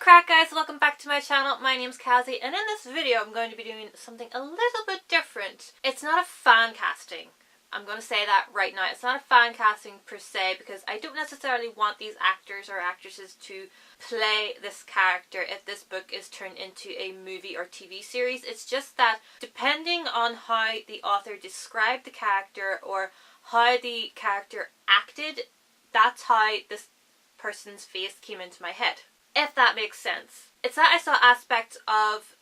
crack, guys? Welcome back to my channel. My name's Kazzy, and in this video I'm going to be doing something a little bit different. It's not a fan casting. I'm going to say that right now. It's not a fan casting per se, because I don't necessarily want these actors or actresses to play this character if this book is turned into a movie or TV series. It's just that depending on how the author described the character or how the character acted, that's how this person's face came into my head. If that makes sense. It's that I saw aspects of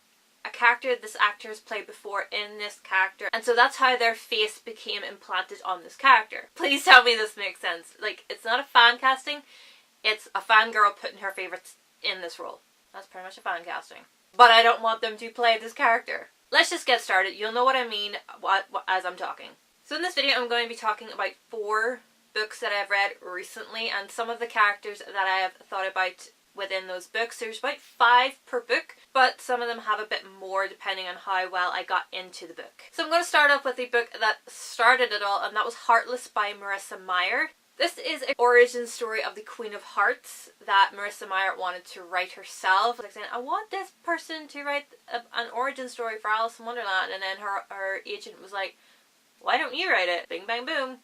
a character this actor has played before in this character, and so that's how their face became implanted on this character. Please tell me this makes sense. Like, it's not a fan casting, it's a fangirl putting her favourites in this role. That's pretty much a fan casting. But I don't want them to play this character. Let's just get started. You'll know what I mean as I'm talking. So in this video I'm going to be talking about 4 books that I've read recently and some of the characters that I have thought about within those books. There's about 5 per book, but some of them have a bit more depending on how well I got into the book. So I'm going to start off with the book that started it all, and that was Heartless by Marissa Meyer. This is an origin story of the Queen of Hearts that Marissa Meyer wanted to write herself. Like saying, I want this person to write an origin story for Alice in Wonderland, and then her agent was like, why don't you write it? Bing bang boom.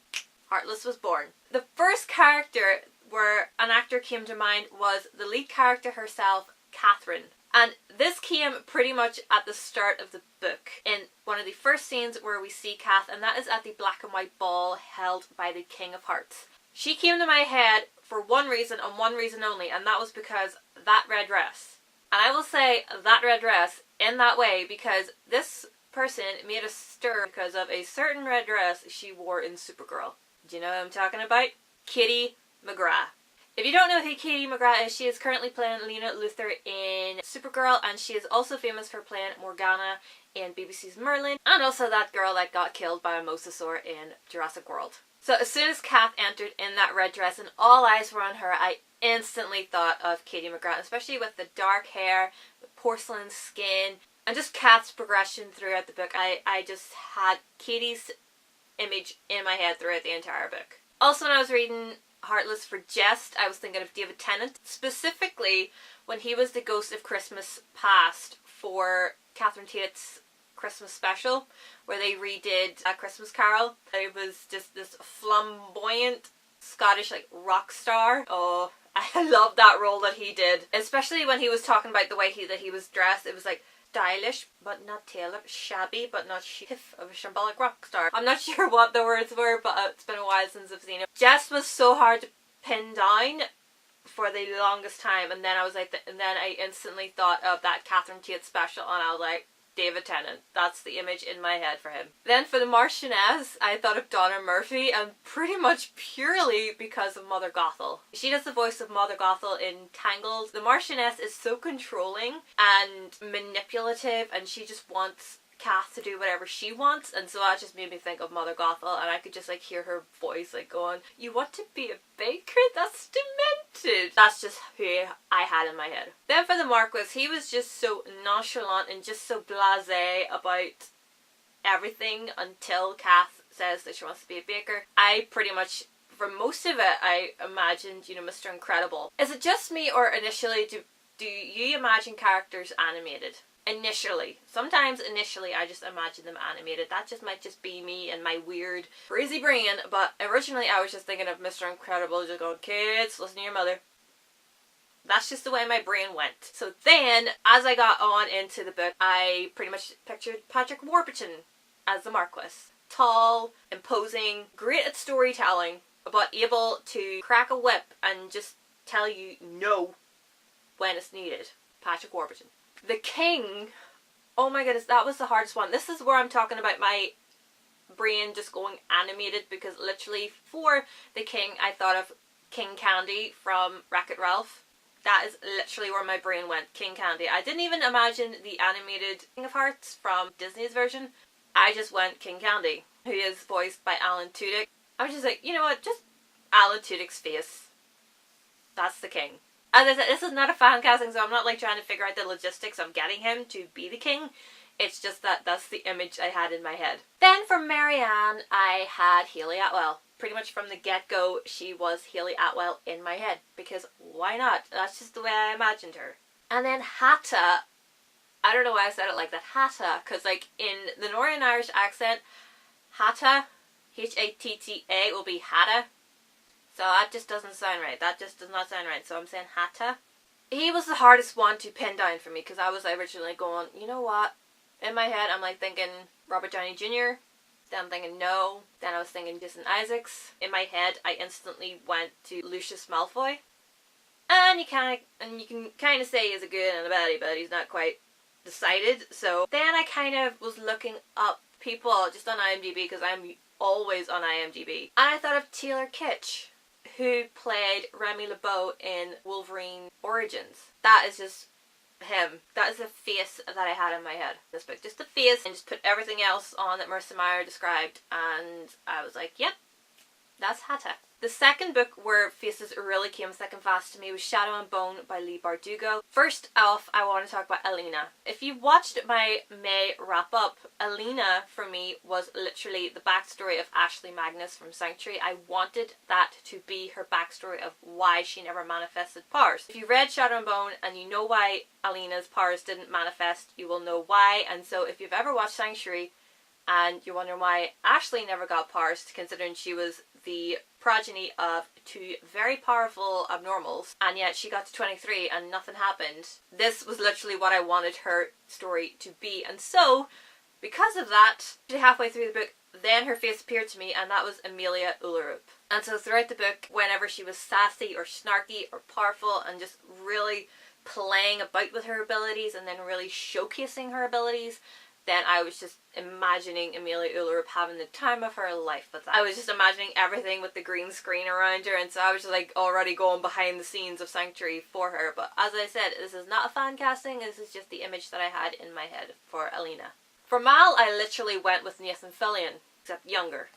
Heartless was born. The first character where an actor came to mind was the lead character herself, Catherine. And this came pretty much at the start of the book, in one of the first scenes where we see Kath, and that is at the black and white ball held by the King of Hearts. She came to my head for one reason and one reason only, and that was because that red dress. And I will say that red dress in that way because this person made a stir because of a certain red dress she wore in Supergirl. Do you know what I'm talking about? Kitty McGrath. If you don't know who Katie McGrath is, she is currently playing Lena Luthor in Supergirl, and she is also famous for playing Morgana in BBC's Merlin, and also that girl that got killed by a mosasaur in Jurassic World. So as soon as Kath entered in that red dress and all eyes were on her, I instantly thought of Katie McGrath, especially with the dark hair, the porcelain skin, and just Kath's progression throughout the book. I just had Katie's image in my head throughout the entire book. Also, when I was reading Heartless for Jest, I was thinking of David Tennant, specifically when he was the ghost of Christmas Past for Catherine Tate's Christmas special, where they redid A Christmas Carol. It was just this flamboyant Scottish rock star. Oh, I love that role that he did, especially when he was talking about the way that he was dressed. It was like stylish but not tailored, shabby but not chic of a shambolic rock star. I'm not sure what the words were, but it's been a while since I've seen it. Jess was so hard to pin down for the longest time, and then I was like, and then I instantly thought of that Catherine Tate special, and I was like, David Tennant. That's the image in my head for him. Then for the Marchioness, I thought of Donna Murphy, and pretty much purely because of Mother Gothel. She does the voice of Mother Gothel in Tangled. The Marchioness is so controlling and manipulative, and she just wants Kath to do whatever she wants, and so that just made me think of Mother Gothel, and I could just hear her voice going, you want to be a baker? That's demented. That's just who I had in my head. Then for the Marquis, he was just so nonchalant and just so blasé about everything until Kath says that she wants to be a baker. I pretty much, for most of it, I imagined, Mr. Incredible. Is it just me, or initially do you imagine characters animated? Initially. Sometimes initially I just imagine them animated. That just might just be me and my weird crazy brain, but originally I was just thinking of Mr. Incredible just going, kids, listen to your mother. That's just the way my brain went. So then, as I got on into the book, I pretty much pictured Patrick Warburton as the Marquis. Tall, imposing, great at storytelling, but able to crack a whip and just tell you no when it's needed. Patrick Warburton. The King, oh my goodness, that was the hardest one. This is where I'm talking about my brain just going animated, because literally for the King I thought of King Candy from Wreck-It Ralph. That is literally where my brain went, King Candy. I didn't even imagine the animated King of Hearts from Disney's version. I just went King Candy, who is voiced by Alan Tudyk. I was just like, you know what, just Alan Tudyk's face. That's the King. As I said, this is not a fan casting, so I'm not trying to figure out the logistics of getting him to be the king. It's just that that's the image I had in my head. Then for Marianne, I had Hayley Atwell. Pretty much from the get-go, she was Hayley Atwell in my head. Because why not? That's just the way I imagined her. And then Hatta, I don't know why I said it like that, Hatta, because like in the Northern Irish accent, Hatta, H-A-T-T-A will be Hatta. So that just doesn't sound right. That just does not sound right. So I'm saying Hatta. He was the hardest one to pin down for me because I was originally going, you know what? In my head, I'm like thinking Robert Downey Jr. Then I'm thinking no. Then I was thinking Jason Isaacs. In my head, I instantly went to Lucius Malfoy. And you can kind of say he's a good and a baddie, but he's not quite decided. So then I kind of was looking up people just on IMDb because I'm always on IMDb. And I thought of Taylor Kitsch, who played Remy LeBeau in Wolverine Origins. That is just him. That is the face that I had in my head. This book, just the face, and just put everything else on that Marissa Meyer described, and I was like, yep, that's Hatta. The second book where faces really came thick and fast to me was Shadow and Bone by Leigh Bardugo. First off, I want to talk about Alina. If you watched my May wrap-up, Alina, for me, was literally the backstory of Ashley Magnus from Sanctuary. I wanted that to be her backstory of why she never manifested powers. If you read Shadow and Bone and you know why Alina's powers didn't manifest, you will know why. And so if you've ever watched Sanctuary and you're wondering why Ashley never got powers, considering she was the progeny of two very powerful abnormals, and yet she got to 23 and nothing happened. This was literally what I wanted her story to be. And so, because of that, halfway through the book, then her face appeared to me, and that was Amelia Ullerup. And so throughout the book, whenever she was sassy or snarky or powerful and just really playing about with her abilities and then really showcasing her abilities, then I was just imagining Amelia Ullerup having the time of her life with that. I was just imagining everything with the green screen around her, and so I was just like already going behind the scenes of Sanctuary for her. But as I said, this is not a fan casting, this is just the image that I had in my head for Alina. For Mal, I literally went with Nathan Fillion, except younger.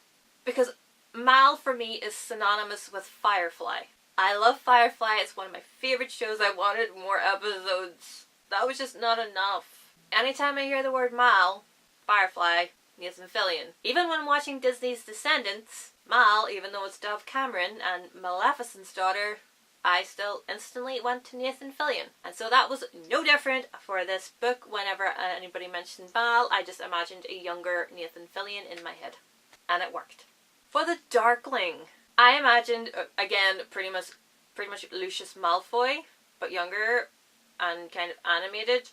Because Mal for me is synonymous with Firefly. I love Firefly, it's one of my favourite shows. I wanted more episodes. That was just not enough. Anytime I hear the word Mal, Firefly, Nathan Fillion. Even when watching Disney's Descendants, Mal, even though it's Dove Cameron and Maleficent's daughter, I still instantly went to Nathan Fillion. And so that was no different for this book. Whenever anybody mentioned Mal, I just imagined a younger Nathan Fillion in my head. And it worked. For the Darkling, I imagined, again, pretty much Lucius Malfoy, but younger and kind of animated.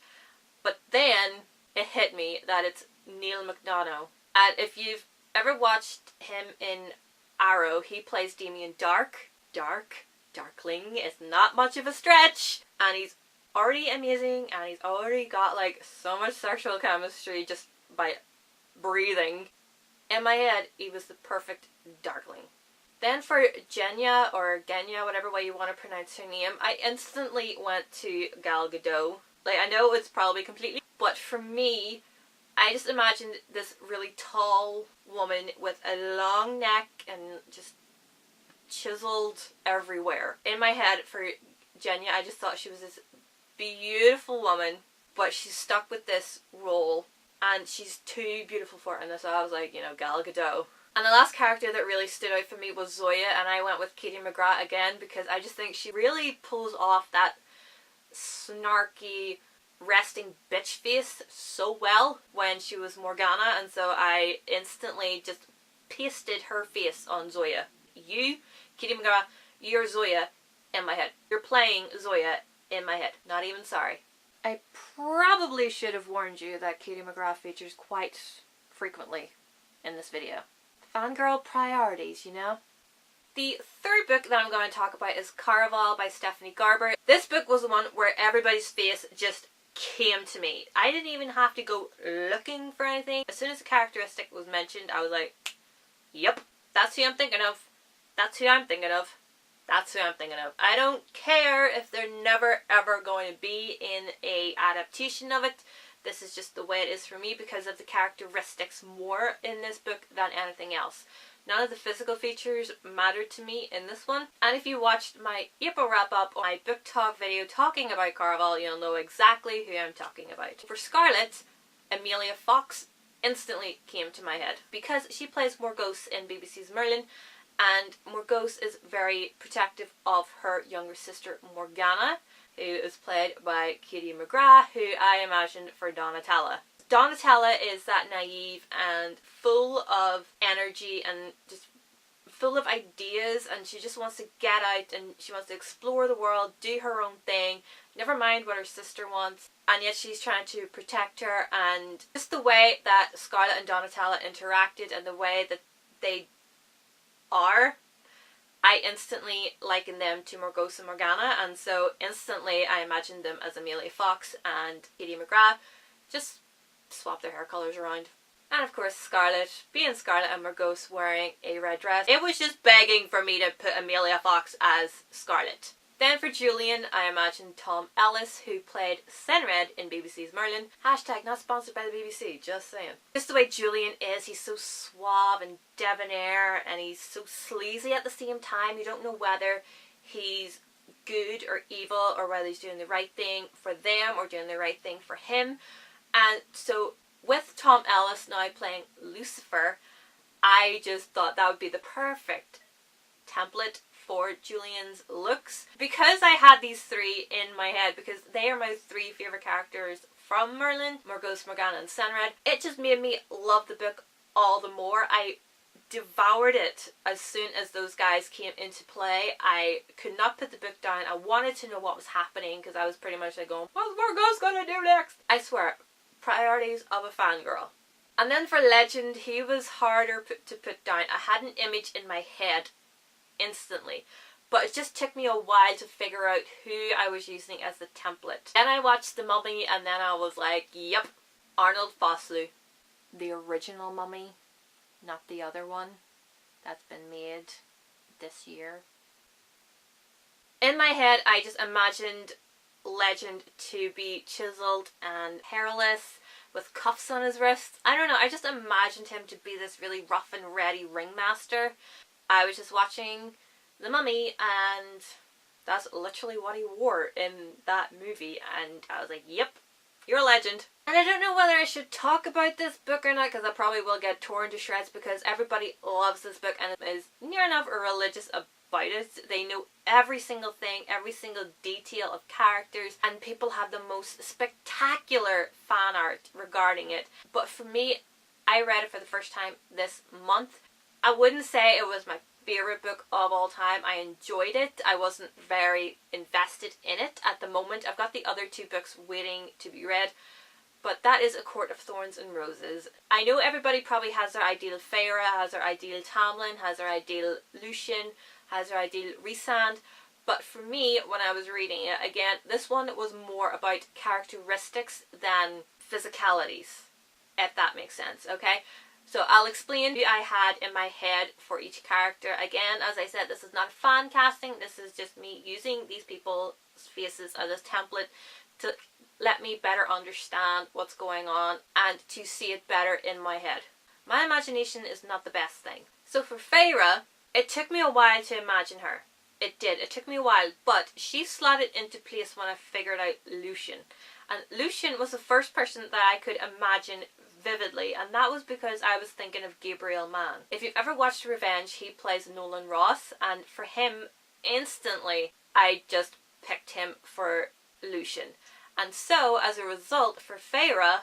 But then it hit me that it's Neil McDonough. And if you've ever watched him in Arrow, he plays Damien Darkling is not much of a stretch. And he's already amazing, and he's already got like so much sexual chemistry just by breathing. In my head, he was the perfect Darkling. Then for Genya, or Genya, whatever way you want to pronounce her name, I instantly went to Gal Gadot. Like, I know it's probably completely, but for me, I just imagined this really tall woman with a long neck and just chiseled everywhere. In my head, for Genya, I just thought she was this beautiful woman, but she's stuck with this role, and she's too beautiful for it, and so I was like, you know, Gal Gadot. And the last character that really stood out for me was Zoya, and I went with Katie McGrath again, because I just think she really pulls off that snarky resting bitch face so well when she was Morgana, and so I instantly just pasted her face on Zoya. You, Katie McGrath, you're Zoya in my head. You're playing Zoya in my head. Not even sorry. I probably should have warned you that Katie McGrath features quite frequently in this video. Fangirl priorities, you know? The third book that I'm going to talk about is Caraval by Stephanie Garber. This book was the one where everybody's face just came to me. I didn't even have to go looking for anything. As soon as a characteristic was mentioned, I was like, yep, that's who I'm thinking of. That's who I'm thinking of. That's who I'm thinking of. I don't care if they're never ever going to be in a adaptation of it. This is just the way it is for me because of the characteristics more in this book than anything else. None of the physical features mattered to me in this one. And if you watched my April wrap-up on my book talk video talking about Karvall, you'll know exactly who I'm talking about. For Scarlet, Amelia Fox instantly came to my head because she plays Morgause in BBC's Merlin, and Morgause is very protective of her younger sister Morgana, who is played by Katie McGrath, who I imagined for Donatella. Donatella is that naive and full of energy and just full of ideas, and she just wants to get out and she wants to explore the world, do her own thing, never mind what her sister wants, and yet she's trying to protect her. And just the way that Scarlet and Donatella interacted and the way that they are, I instantly likened them to Morgause and Morgana, and so instantly I imagined them as Amelia Fox and Katie McGrath. Just swap their hair colours around. And of course Scarlet, being Scarlet and Morgause wearing a red dress, it was just begging for me to put Amelia Fox as Scarlet. Then for Julian, I imagined Tom Ellis, who played Senred in BBC's Merlin. Hashtag not sponsored by the BBC, just saying. Just the way Julian is, he's so suave and debonair, and he's so sleazy at the same time. You don't know whether he's good or evil, or whether he's doing the right thing for them or doing the right thing for him. And so with Tom Ellis now playing Lucifer, I just thought that would be the perfect template for Julian's looks. Because I had these three in my head, because they are my three favourite characters from Merlin, Morgause, Morgana and Senred, it just made me love the book all the more. I devoured it as soon as those guys came into play. I could not put the book down. I wanted to know what was happening, because I was pretty much like going, what's Morgause gonna do next? I swear, priorities of a fangirl. And then for Legend, he was harder to put down. I had an image in my head instantly, but it just took me a while to figure out who I was using as the template. Then I watched The Mummy, and then I was like, yep, Arnold Vosloo. The original Mummy, not the other one that's been made this year. In my head, I just imagined Legend to be chiseled and hairless with cuffs on his wrists. I don't know, I just imagined him to be this really rough and ready ringmaster. I was just watching The Mummy, and that's literally what he wore in that movie, and I was like, yep, you're a Legend. And I don't know whether I should talk about this book or not, because I probably will get torn to shreds, because everybody loves this book and is near enough religious about it. They know every single thing, every single detail of characters, and people have the most spectacular fan art regarding it. But for me, I read it for the first time this month. I wouldn't say it was my favourite book of all time. I enjoyed it. I wasn't very invested in it at the moment. I've got the other two books waiting to be read, but that is A Court of Thorns and Roses. I know everybody probably has their ideal Feyre, has their ideal Tamlin, has their ideal Lucien, has their ideal Rhysand, but for me, when I was reading it, again, this one was more about characteristics than physicalities, if that makes sense, okay? So I'll explain who I had in my head for each character. Again, as I said, this is not fan casting, this is just me using these people's faces as a template to let me better understand what's going on and to see it better in my head. My imagination is not the best thing. So for Feyre, it took me a while to imagine her. It did. It took me a while, but she slotted into place when I figured out Lucien. And Lucien was the first person that I could imagine vividly, and that was because I was thinking of Gabriel Mann. If you've ever watched Revenge, he plays Nolan Ross, and for him, instantly, I just picked him for Lucien. And so, as a result, for Feyre,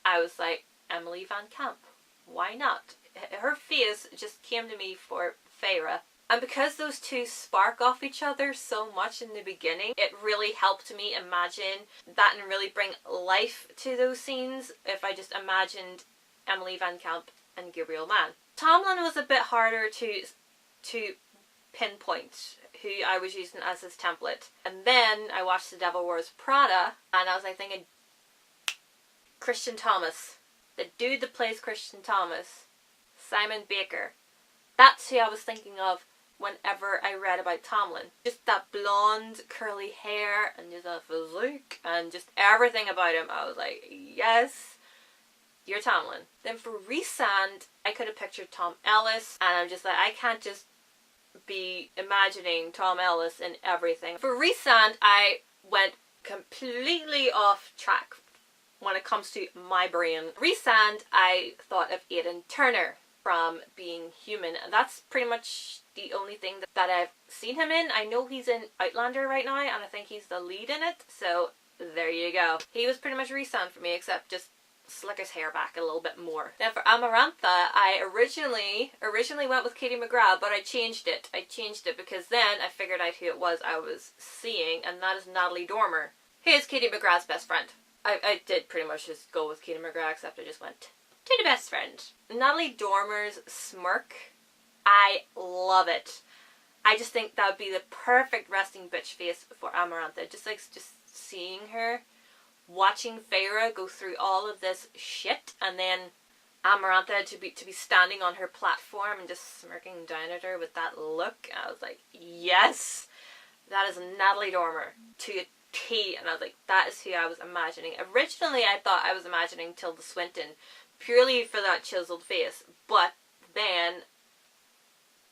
I was like, Emily Van Camp. Why not? Her face just came to me for Feyre. And because those two spark off each other so much in the beginning, it really helped me imagine that and really bring life to those scenes if I just imagined Emily Van Camp and Gabriel Mann. Tamlin was a bit harder to pinpoint who I was using as his template. And then I watched The Devil Wears Prada, and I was like thinking, Christian Thomas. The dude that plays Christian Thomas. Simon Baker. That's who I was thinking of whenever I read about Tamlin. Just that blonde curly hair and just a physique and just everything about him. I was like, yes, you're Tamlin. Then for Rhysand, I could have pictured Tom Ellis, and I'm just like, I can't just be imagining Tom Ellis in everything. For Rhysand, I went completely off track when it comes to my brain. Rhysand, I thought of Aidan Turner from Being Human, and that's pretty much the only thing that I've seen him in. I know he's in Outlander right now, and I think he's the lead in it, so there you go. He was pretty much Rhysand for me, except just slick his hair back a little bit more. Then for Amarantha, I originally went with Katie McGrath, but I changed it. Because then I figured out who it was I was seeing, and that is Natalie Dormer, who is Katie McGrath's best friend. I did pretty much just go with Katie McGrath, except I just went to the best friend. Natalie Dormer's smirk, I love it. I just think that would be the perfect resting bitch face for Amarantha. Just seeing her, watching Feyre go through all of this shit, and then Amarantha to be standing on her platform and just smirking down at her with that look. I was like, yes, that is Natalie Dormer to a T. And I was like, that is who I was imagining. Originally, I thought I was imagining Tilda Swinton, purely for that chiseled face, but then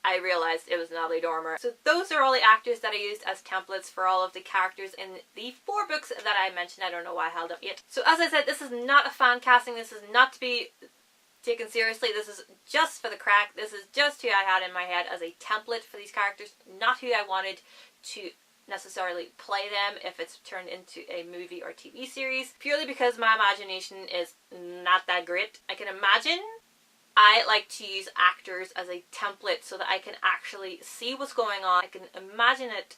I realized it was Natalie Dormer. So those are all the actors that I used as templates for all of the characters in the 4 books that I mentioned. I don't know why I held up yet. So as I said, this is not a fan casting. This is not to be taken seriously. This is just for the crack. This is just who I had in my head as a template for these characters, not who I wanted to necessarily play them if it's turned into a movie or TV series, purely because my imagination is not that great. I can imagine. I like to use actors as a template so that I can actually see what's going on. I can imagine it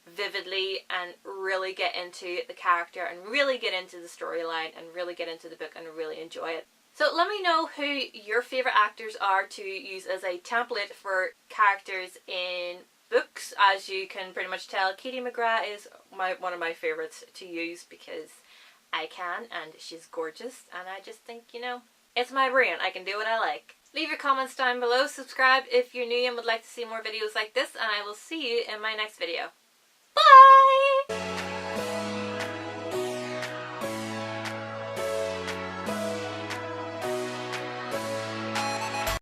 vividly and really get into the character and really get into the storyline and really get into the book and really enjoy it. So let me know who your favourite actors are to use as a template for characters in books. As you can pretty much tell, Katie McGrath is one of my favourites to use because I can, and she's gorgeous, and I just think, you know, it's my brain. I can do what I like. Leave your comments down below. Subscribe if you're new and would like to see more videos like this, and I will see you in my next video. Bye!